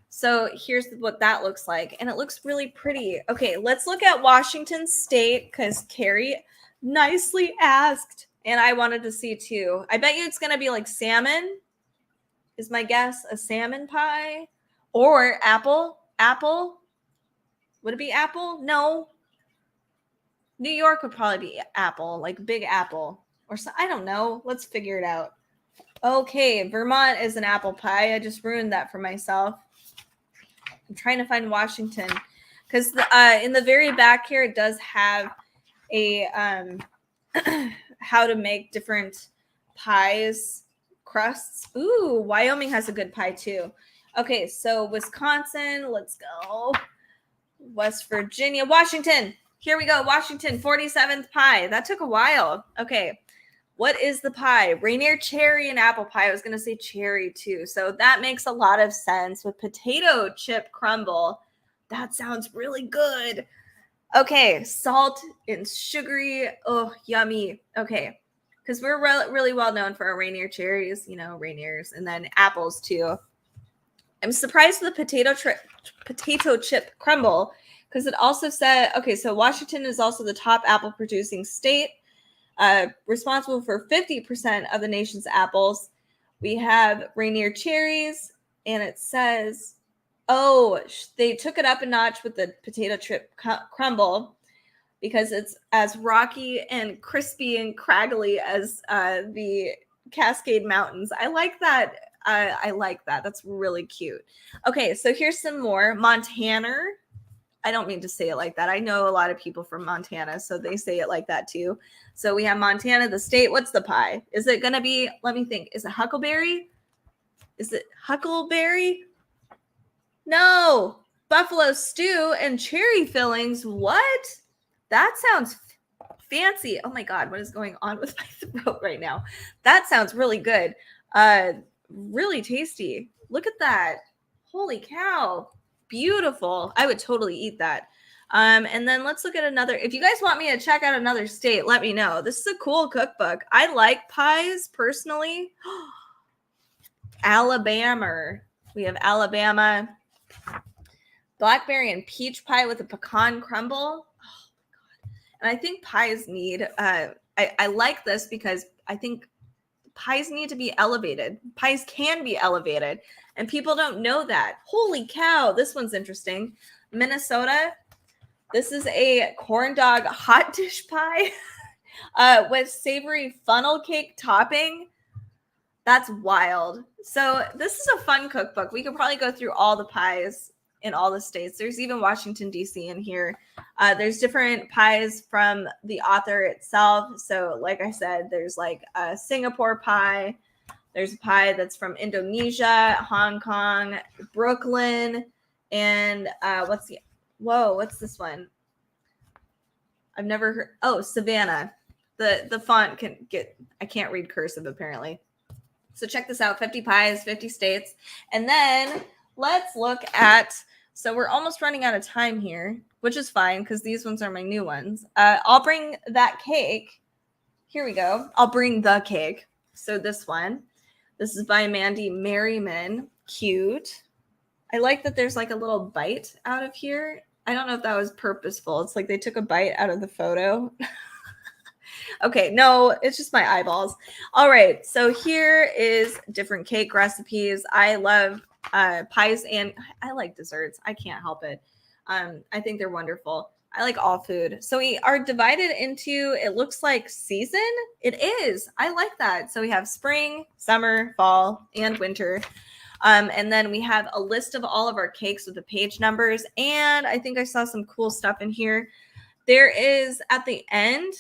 So here's what that looks like. And it looks really pretty. Okay, let's look at Washington State because Carrie nicely asked. And I wanted to see too. I bet you it's going to be like salmon is my guess. A salmon pie or apple. Apple. Would it be apple? No. New York would probably be apple, like Big Apple. Or so, I don't know. Let's figure it out. Okay, Vermont is an apple pie. I just ruined that for myself. I'm trying to find Washington because in the very back here it does have a how to make different pies, crusts. Ooh, Wyoming has a good pie too. Okay, so Wisconsin, let's go. West Virginia, Washington. Here we go. Washington, 47th pie. That took a while. Okay. What is the pie? Rainier cherry and apple pie. I was going to say cherry too. So that makes a lot of sense with potato chip crumble. That sounds really good. Okay. Salt and sugary. Oh, yummy. Okay. Because we're really well known for our Rainier cherries, Rainiers, and then apples too. I'm surprised with the potato chip crumble because it also said, okay, so Washington is also the top apple producing state. Responsible for 50% of the nation's apples. We have Rainier cherries, and it says, they took it up a notch with the potato chip crumble because it's as rocky and crispy and craggly as the Cascade Mountains. I like that. I like that. That's really cute. Okay, so here's some more. Montana. I don't mean to say it like that. I know a lot of people from Montana, so they say it like that too. So we have Montana, the state. What's the pie? Is it going to be, let me think, is it huckleberry? Is it huckleberry? No. Buffalo stew and cherry fillings. What? That sounds fancy. Oh my God, what is going on with my throat right now? That sounds really good. Really tasty. Look at that. Holy cow. Beautiful. I would totally eat that. And then let's look at another. If you guys want me to check out another state, let me know. This is a cool cookbook. I like pies personally. Alabama. We have Alabama. Blackberry and peach pie with a pecan crumble. Oh my God. And I think pies need, I like this because I think pies need to be elevated. Pies can be elevated. And people don't know that. Holy cow. This one's interesting. Minnesota. This is a corn dog hot dish pie with savory funnel cake topping. That's wild. So this is a fun cookbook. We could probably go through all the pies in all the states. There's even Washington, D.C. in here. There's different pies from the author itself. So like I said, there's like a Singapore pie. There's a pie that's from Indonesia, Hong Kong, Brooklyn, and what's this one? I've never heard. Oh, Savannah. The font I can't read cursive apparently. So check this out, 50 pies, 50 states. And then let's look at, so we're almost running out of time here, which is fine because these ones are my new ones. I'll bring that cake. Here we go. I'll bring the cake. So this one, this is by Mandy Merriman. Cute. I like that there's like a little bite out of here. I don't know if that was purposeful. It's like they took a bite out of the photo. Okay, no, it's just my eyeballs. All right, so here is different cake recipes. I love pies and I like desserts. I can't help it. I think they're wonderful. I like all food. So we are divided into, it looks like season. It is. I like that. So we have spring, summer, fall, and winter. And then we have a list of all of our cakes with the page numbers. And I think I saw some cool stuff in here. There is at the end,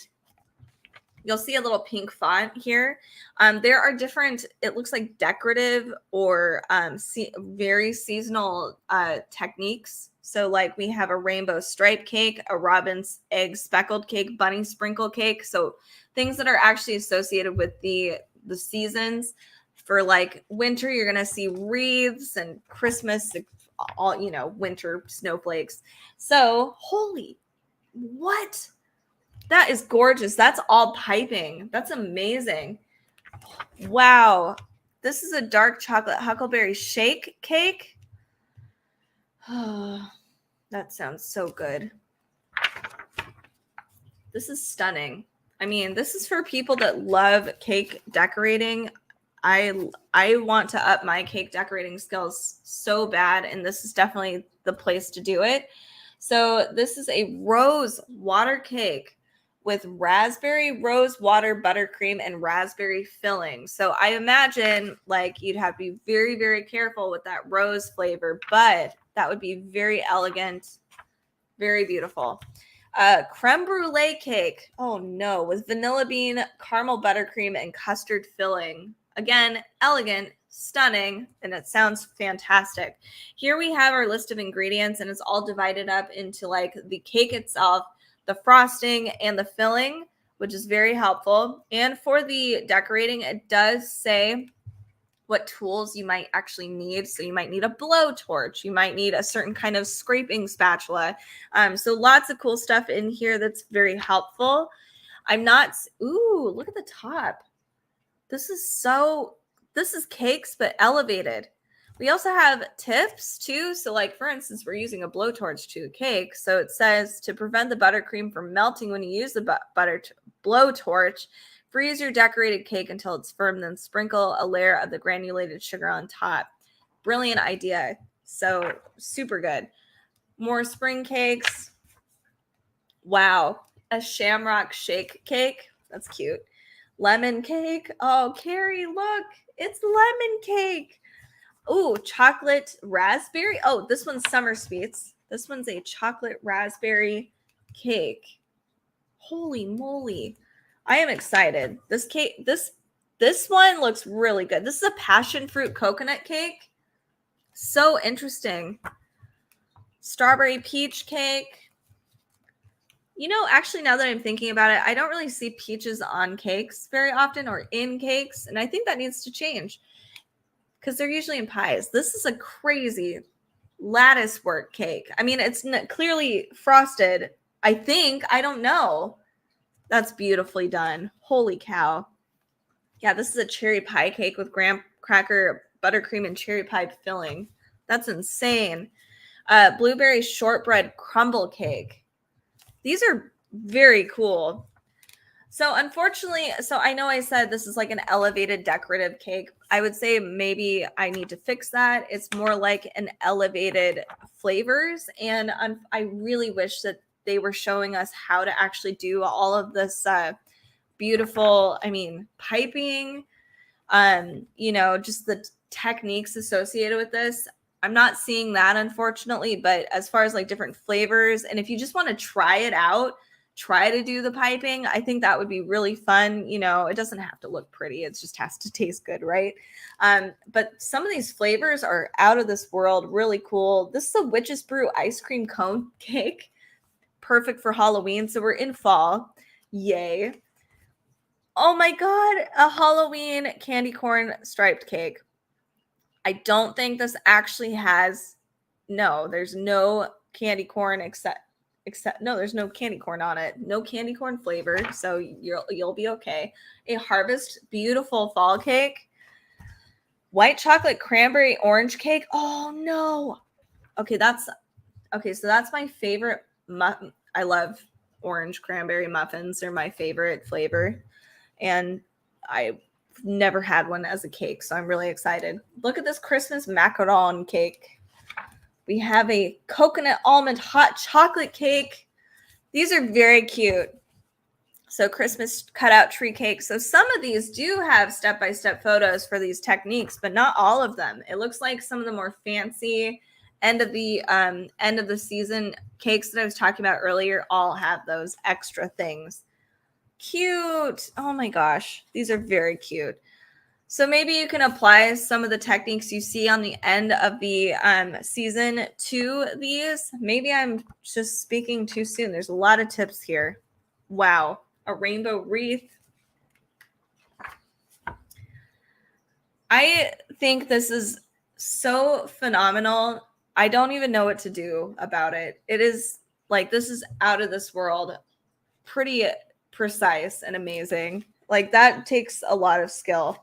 you'll see a little pink font here. There are different, it looks like decorative or very seasonal techniques. So like we have a rainbow stripe cake, a robin's egg speckled cake, bunny sprinkle cake. So things that are actually associated with the seasons. For like winter, you're going to see wreaths, and Christmas, all, winter snowflakes. So holy, what? That is gorgeous. That's all piping. That's amazing. Wow. This is a dark chocolate huckleberry shake cake. Oh, that sounds so good. This is stunning. I mean, this is for people that love cake decorating. I want to up my cake decorating skills so bad, and this is definitely the place to do it. So this is a rose water cake with raspberry, rose water, buttercream, and raspberry filling. So I imagine like you'd have to be very, very careful with that rose flavor, but that would be very elegant, very beautiful. Creme brulee cake. Oh no, with vanilla bean, caramel buttercream, and custard filling. Again, elegant, stunning, and it sounds fantastic. Here we have our list of ingredients, and it's all divided up into like the cake itself, the frosting, and the filling, which is very helpful. And for the decorating, it does say what tools you might actually need. So you might need a blowtorch. You might need a certain kind of scraping spatula. So lots of cool stuff in here that's very helpful. Ooh, look at the top. This is cakes, but elevated. We also have tips too. So like, for instance, we're using a blowtorch to a cake. So it says to prevent the buttercream from melting when you use the blowtorch, freeze your decorated cake until it's firm, then sprinkle a layer of the granulated sugar on top. Brilliant idea. So super good. More spring cakes. Wow. A shamrock shake cake. That's cute. Lemon cake. Oh, Carrie, look. It's lemon cake. Oh, chocolate raspberry. Oh, this one's summer sweets. This one's a chocolate raspberry cake. Holy moly. I am excited. This cake, this one looks really good. This is a passion fruit coconut cake. So interesting. Strawberry peach cake. Actually, now that I'm thinking about it, I don't really see peaches on cakes very often or in cakes. And I think that needs to change because they're usually in pies. This is a crazy lattice work cake. I mean, it's clearly frosted. I think. I don't know. That's beautifully done. Holy cow. Yeah, this is a cherry pie cake with graham cracker, buttercream, and cherry pie filling. That's insane. Blueberry shortbread crumble cake. These are very cool. So unfortunately, I know I said this is like an elevated decorative cake. I would say maybe I need to fix that. It's more like an elevated flavors. And I really wish that they were showing us how to actually do all of this beautiful, piping, just the techniques associated with this. I'm not seeing that, unfortunately, but as far as like different flavors, and if you just want to try it out, try to do the piping, I think that would be really fun. You know, it doesn't have to look pretty, it just has to taste good, right? But some of these flavors are out of this world, really cool. This is a Witch's Brew ice cream cone cake, perfect for Halloween. So we're in fall. Yay. Oh my God, a Halloween candy corn striped cake. I don't think this actually has, no, there's no candy corn except no, there's no candy corn on it. No candy corn flavor, so you'll be okay. A Harvest beautiful fall cake. White chocolate cranberry orange cake. Oh no. Okay, so that's my favorite I love orange cranberry muffins. They're my favorite flavor. And I never had one as a cake, so I'm really excited. Look at this Christmas macaron cake. We have a coconut almond hot chocolate cake. These are very cute. So Christmas cutout tree cake. So some of these do have step-by-step photos for these techniques, but not all of them. It looks like some of the more fancy end of the season cakes that I was talking about earlier all have those extra things. Cute. Oh my gosh. These are very cute. So maybe you can apply some of the techniques you see on the end of the season to these. Maybe I'm just speaking too soon. There's a lot of tips here. Wow. A rainbow wreath. I think this is so phenomenal. I don't even know what to do about it. It is like, this is out of this world. Pretty precise and amazing. Like, that takes a lot of skill.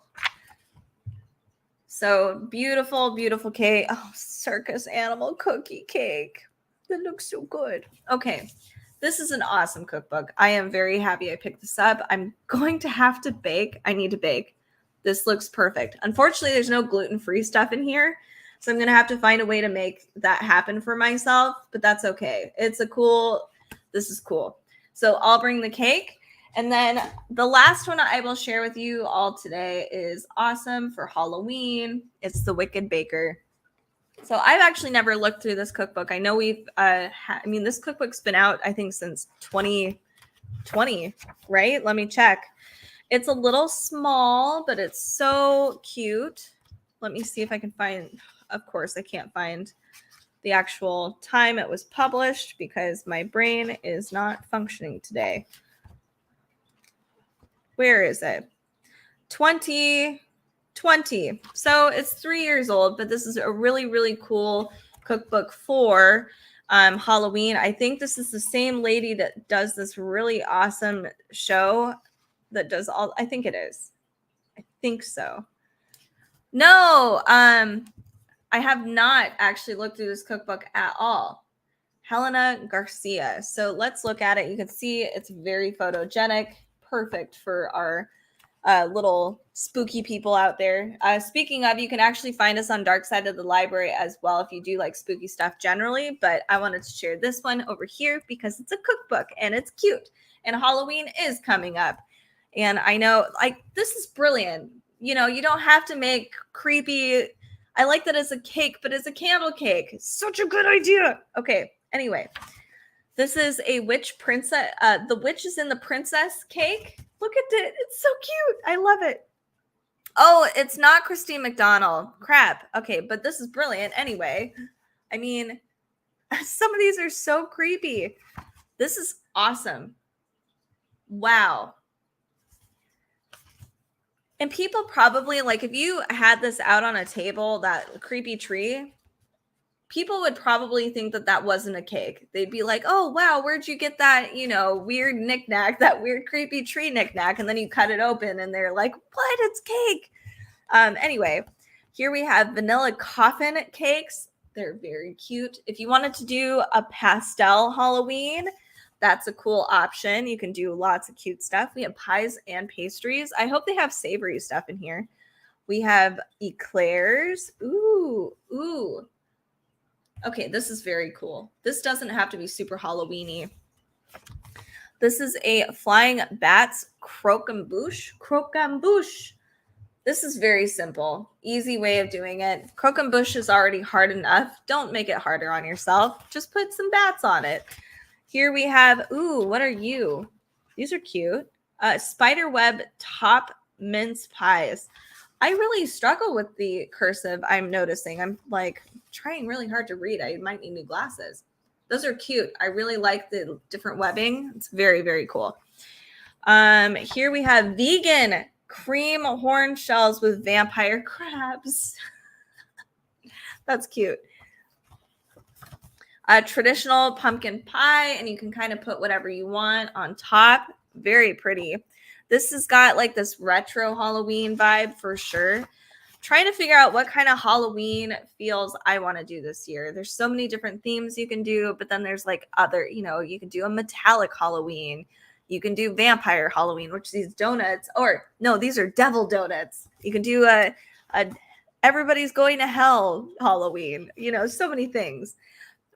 So beautiful, beautiful cake. Oh, circus animal cookie cake. That looks so good. Okay, this is an awesome cookbook. I am very happy I picked this up. I'm going to have to bake. I need to bake. This looks perfect. Unfortunately, there's no gluten-free stuff in here, so I'm going to have to find a way to make that happen for myself, but that's okay. This is cool. So I'll bring the cake. And then the last one I will share with you all today is awesome for Halloween. It's the Wicked Baker. So I've actually never looked through this cookbook. I know this cookbook's been out, I think, since 2020, right? Let me check. It's a little small, but it's so cute. Let me see if I can find, of course, I can't find the actual time it was published because my brain is not functioning today. Where is it? 2020. So it's 3 years old, but this is a really, really cool cookbook for Halloween. I think this is the same lady that does this really awesome show that does all, I think it is. I think so. No, I have not actually looked through this cookbook at all. Helena Garcia. So let's look at it. You can see it's very photogenic. Perfect for our little spooky people out there. Speaking of, you can actually find us on Dark Side of the Library as well if you do like spooky stuff generally, but I wanted to share this one over here because it's a cookbook and it's cute and Halloween is coming up. And I know, like, this is brilliant. You know, you don't have to make creepy. I like that as a cake, but as a candle cake. Such a good idea. Okay, anyway. This is a witch princess. The witch is in the princess cake. Look at it. It's so cute. I love it. Oh, it's not Christine McDonald. Crap. Okay, but this is brilliant anyway. I mean, some of these are so creepy. This is awesome. Wow. And people probably, like, if you had this out on a table, that creepy tree, people would probably think that that wasn't a cake. They'd be like, oh, wow, where'd you get that, weird knickknack, that weird creepy tree knickknack? And then you cut it open and they're like, what? It's cake. Anyway, here we have vanilla coffin cakes. They're very cute. If you wanted to do a pastel Halloween, that's a cool option. You can do lots of cute stuff. We have pies and pastries. I hope they have savory stuff in here. We have eclairs. Ooh. Okay, this is very cool. This doesn't have to be super Halloween-y. This is a Flying Bats croquembouche. This is very simple, easy way of doing it. Croquembouche is already hard enough. Don't make it harder on yourself. Just put some bats on it. Here we have, ooh, what are you? These are cute. Spiderweb top mince pies. I really struggle with the cursive, I'm noticing. I'm like trying really hard to read. I might need new glasses. Those are cute. I really like the different webbing. It's very, very cool. Here we have vegan cream horn shells with vampire crabs. That's cute. A traditional pumpkin pie, and you can kind of put whatever you want on top. Very pretty. This has got like this retro Halloween vibe for sure. Trying to figure out what kind of Halloween feels I want to do this year. There's so many different themes you can do, but then there's like other, you can do a metallic Halloween. You can do vampire Halloween, which these donuts, or no, these are devil donuts. You can do a everybody's going to hell Halloween. So many things.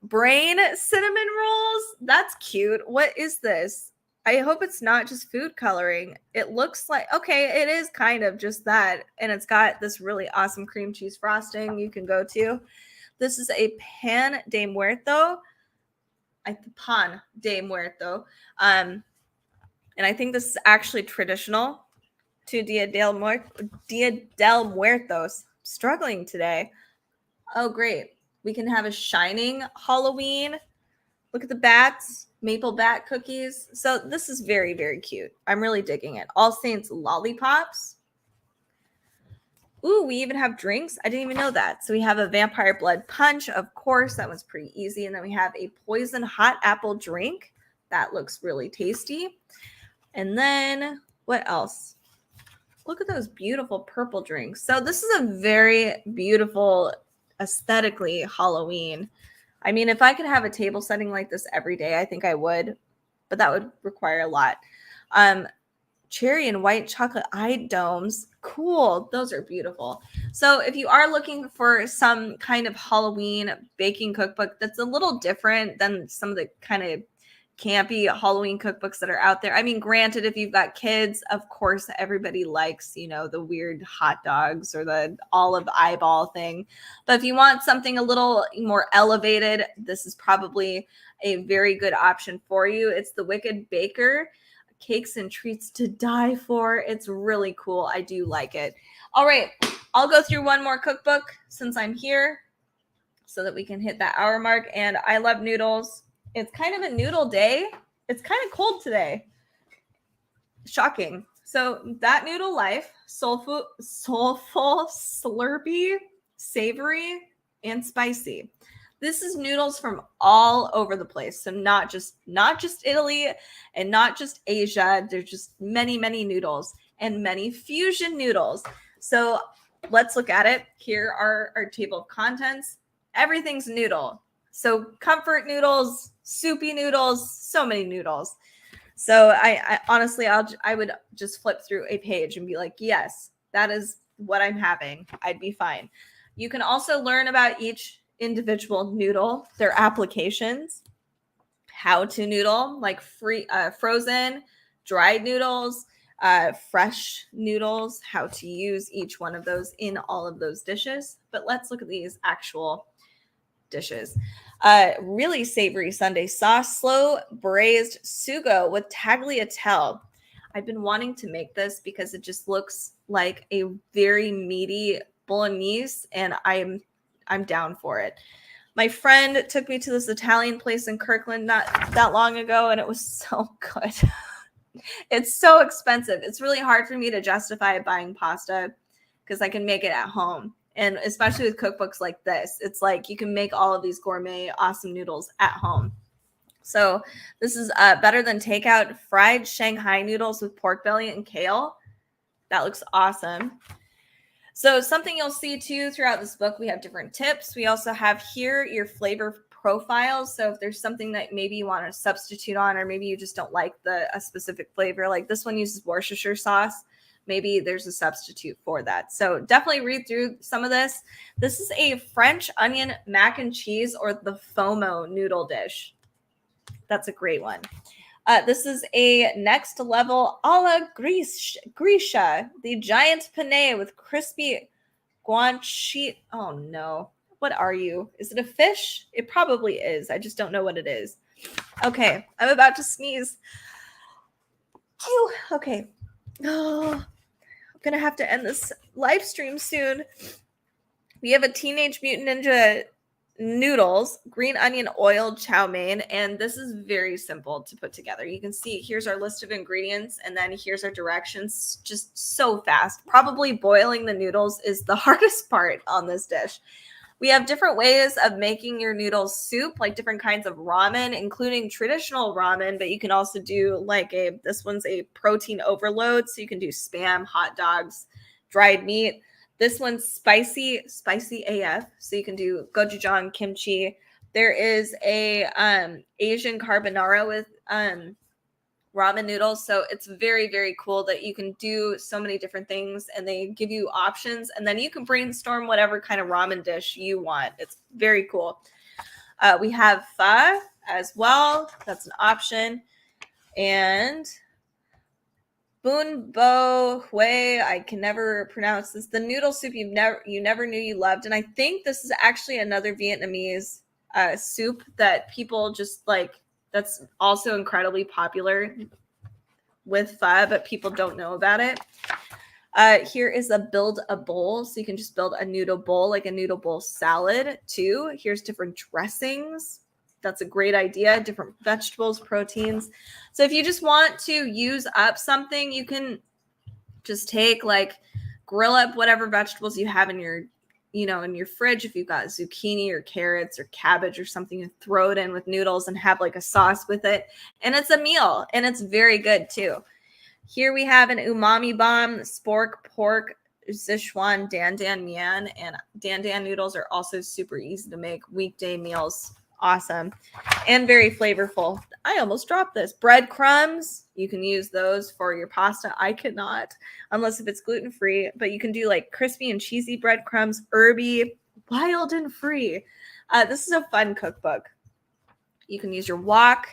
Brain cinnamon rolls. That's cute. What is this? I hope it's not just food coloring. It looks like, okay, it is kind of just that. And it's got this really awesome cream cheese frosting you can go to. This is a pan de muerto. Pan de muerto. And I think this is actually traditional to Dia del Muertos. Struggling today. Oh, great. We can have a shining Halloween. Look at the bats, maple bat cookies. So this is very, very cute. I'm really digging it. All Saints lollipops. Ooh, we even have drinks. I didn't even know that. So we have a vampire blood punch, of course. That was pretty easy. And then we have a poison hot apple drink. That looks really tasty. And then what else? Look at those beautiful purple drinks. So this is a very beautiful, aesthetically Halloween. I mean, if I could have a table setting like this every day, I think I would, but that would require a lot. Cherry and white chocolate eye domes. Cool. Those are beautiful. So if you are looking for some kind of Halloween baking cookbook that's a little different than some of the kind of campy Halloween cookbooks that are out there. I mean, granted, if you've got kids, of course, everybody likes, the weird hot dogs or the olive eyeball thing. But if you want something a little more elevated, this is probably a very good option for you. It's the Wicked Baker. Cakes and treats to die for. It's really cool. I do like it. All right. I'll go through one more cookbook since I'm here so that we can hit that hour mark. And I love noodles. It's kind of a noodle day. It's kind of cold today. Shocking. So that noodle life, soulful, slurpy, savory, and spicy. This is noodles from all over the place. So not just Italy and not just Asia. There's just many, many noodles and many fusion noodles. So let's look at it. Here are our table of contents. Everything's noodle. So comfort noodles, soupy noodles, so many noodles. So I honestly, I would just flip through a page and be like, yes, that is what I'm having. I'd be fine. You can also learn about each individual noodle, their applications, how to noodle, like frozen, dried noodles, fresh noodles, how to use each one of those in all of those dishes. But let's look at these actual dishes. Really savory Sunday sauce, slow braised sugo with tagliatelle. I've been wanting to make this because it just looks like a very meaty bolognese, and I'm down for it. My friend took me to this Italian place in Kirkland not that long ago, and it was so good. It's so expensive. It's really hard for me to justify buying pasta because I can make it at home. And especially with cookbooks like this, it's like you can make all of these gourmet, awesome noodles at home. So this is better than takeout fried Shanghai noodles with pork belly and kale. That looks awesome. So something you'll see too throughout this book, we have different tips. We also have here your flavor profiles. So if there's something that maybe you want to substitute on, or maybe you just don't like a specific flavor, like this one uses Worcestershire sauce, maybe there's a substitute for that. So definitely read through some of this. This is a French onion mac and cheese, or the FOMO noodle dish. That's a great one. This is a next level alla Grisha, the giant penne with crispy guanciale. Oh no. What are you? Is it a fish? It probably is. I just don't know what it is. Okay, I'm about to sneeze. Okay. Oh, I'm gonna have to end this live stream soon. We have a Teenage Mutant Ninja noodles, green onion oil chow mein, and this is very simple to put together. You can see here's our list of ingredients, and then here's our directions. Just so fast. Probably boiling the noodles is the hardest part on this dish. We have different ways of making your noodles soup, like different kinds of ramen, including traditional ramen, but you can also do like this one's a protein overload. So you can do Spam, hot dogs, dried meat. This one's spicy AF. So you can do gochujang, kimchi. There is a Asian carbonara with ramen noodles. So it's very, very cool that you can do so many different things and they give you options and then you can brainstorm whatever kind of ramen dish you want. It's very cool. We have pho as well. That's an option. And bun bo hui, I can never pronounce this. The noodle soup you never knew you loved. And I think this is actually another Vietnamese soup that people just like. That's also incredibly popular with pho, but people don't know about it. Here is a build a bowl. So you can just build a noodle bowl, like a noodle bowl salad too. Here's different dressings. That's a great idea. Different vegetables, proteins. So if you just want to use up something, you can just take like grill up whatever vegetables you have in your in your fridge. If you've got zucchini or carrots or cabbage or something, you throw it in with noodles and have like a sauce with it. And it's a meal and it's very good too. Here we have an umami bomb, spork, pork, Sichuan, dan dan mian, and dan dan noodles are also super easy to make. Weekday meals, awesome, and very flavorful. I almost dropped this. Breadcrumbs, you can use those for your pasta. I cannot, unless if it's gluten-free, but you can do like crispy and cheesy breadcrumbs, herby, wild and free. This is a fun cookbook. You can use your wok.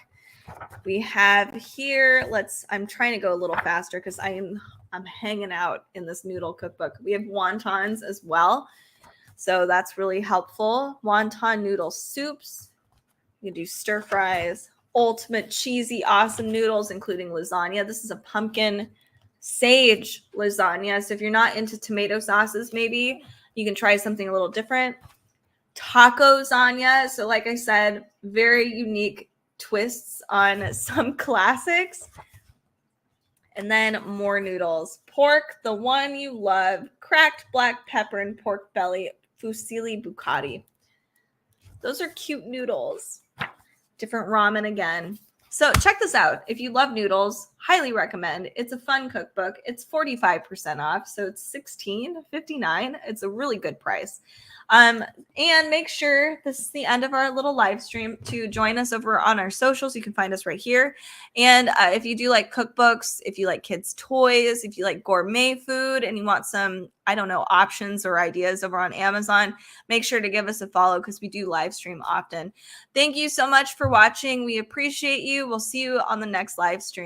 We have here, I'm trying to go a little faster because I'm hanging out in this noodle cookbook. We have wontons as well. So that's really helpful. Wonton noodle soups. You can do stir fries, ultimate cheesy, awesome noodles, including lasagna. This is a pumpkin sage lasagna. So if you're not into tomato sauces, maybe you can try something a little different. Taco lasagna. So like I said, very unique twists on some classics. And then more noodles. Pork, the one you love, cracked black pepper and pork belly, fusilli bucati. Those are cute noodles. Different ramen again. So check this out. If you love noodles, highly recommend. It's a fun cookbook. It's 45% off, so it's $16.59. It's a really good price. And make sure this is the end of our little live stream to join us over on our socials. You can find us right here. And if you do like cookbooks, if you like kids' toys, if you like gourmet food and you want some, I don't know, options or ideas over on Amazon, make sure to give us a follow because we do live stream often. Thank you so much for watching. We appreciate you. We'll see you on the next live stream.